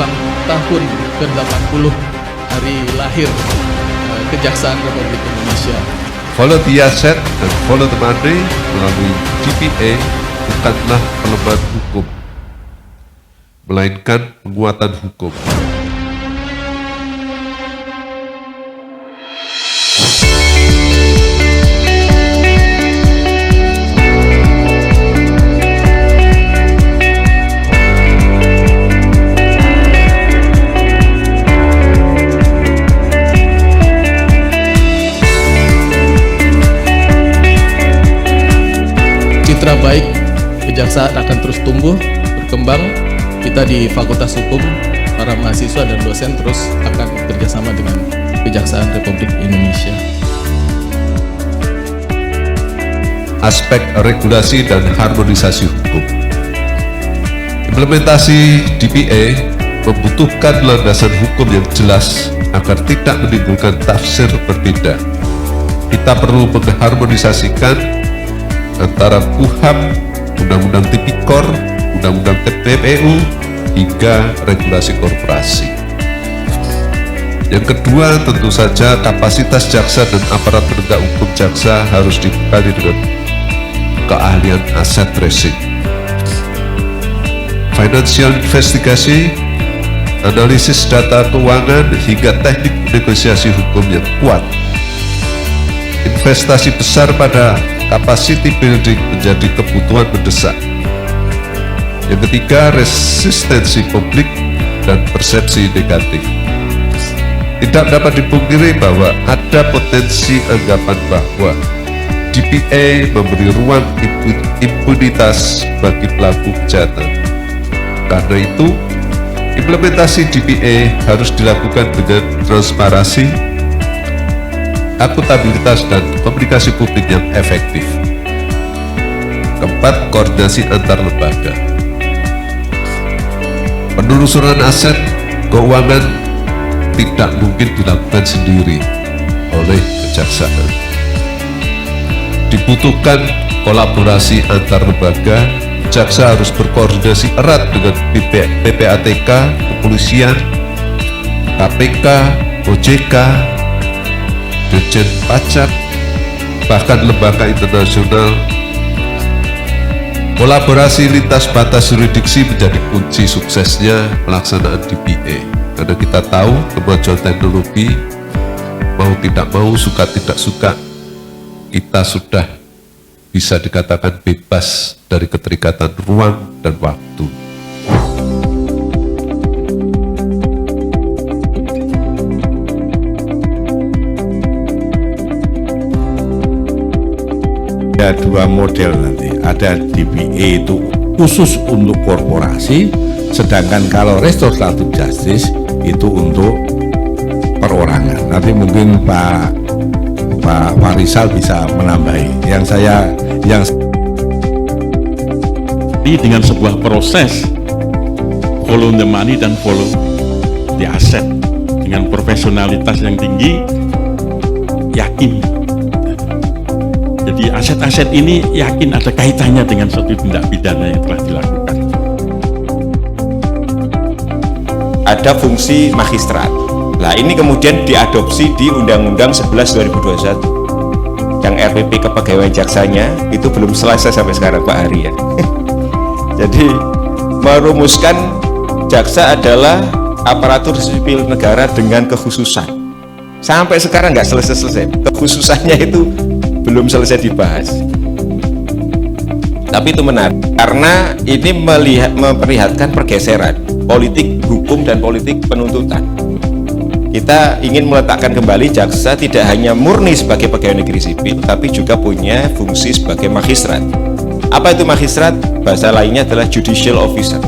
ulang tahun ke-80 hari lahir Kejaksaan Republik Indonesia. Follow the asset dan follow the money melalui DPA bukanlah pelemahan hukum, melainkan penguatan hukum. Citra baik Kejaksaan akan terus tumbuh, berkembang. Kita di Fakultas Hukum, para mahasiswa dan dosen terus akan bekerjasama dengan Kejaksaan Republik Indonesia. Aspek regulasi dan harmonisasi hukum. Implementasi DPA membutuhkan landasan hukum yang jelas agar tidak menimbulkan tafsir berbeda. Kita perlu mengharmonisasikan antara KUHAP, Undang-Undang Tipikor, Undang-Undang TPPU, hingga regulasi korporasi. Yang kedua, tentu saja kapasitas jaksa dan aparat penegak hukum jaksa harus dibekali dengan keahlian aset tracing, financial investigasi, analisis data keuangan, hingga teknik negosiasi hukum yang kuat. Investasi besar pada capacity building menjadi kebutuhan mendesak. Yang ketiga, resistensi publik dan persepsi negatif. Tidak dapat dipungkiri bahwa ada potensi anggapan bahwa DPA memberi ruang impunitas bagi pelaku kejahatan. Karena itu, implementasi DPA harus dilakukan dengan transparansi, akuntabilitas, dan komunikasi publik yang efektif. Keempat, koordinasi antar lembaga. Penelusuran aset keuangan tidak mungkin dilakukan sendiri oleh kejaksaan. Dibutuhkan kolaborasi antar lembaga. Jaksa harus berkoordinasi erat dengan PPATK, kepolisian, KPK, OJK, Dirjen Pajak, bahkan lembaga internasional. Kolaborasi lintas batas yurisdiksi menjadi kunci suksesnya pelaksanaan DPA. Karena kita tahu kemajuan teknologi, mau tidak mau, suka tidak suka, kita sudah bisa dikatakan bebas dari keterikatan ruang dan waktu. Ada dua model nanti, ada DPA itu khusus untuk korporasi, sedangkan kalau restoratif justice itu untuk perorangan. Nanti mungkin Pak Rizal bisa menambahi. Dengan sebuah proses follow the money dan follow the asset dengan profesionalitas yang tinggi, yakin. Jadi aset-aset ini yakin ada kaitannya dengan suatu tindak pidana yang telah dilakukan. Ada fungsi magistrat. Nah, ini kemudian diadopsi di Undang-Undang 11 2021. Yang RPP kepegawaian jaksanya itu belum selesai sampai sekarang, Pak Hari ya. Jadi merumuskan jaksa adalah aparatur sipil negara dengan kekhususan. Sampai sekarang nggak selesai-selesai. Kekhususannya itu belum selesai dibahas. Tapi itu menarik karena ini memperlihatkan pergeseran politik hukum dan politik penuntutan. Kita ingin meletakkan kembali jaksa tidak hanya murni sebagai pegawai negeri sipil, tapi juga punya fungsi sebagai magistrat. Apa itu magistrat? Bahasa lainnya adalah judicial officer.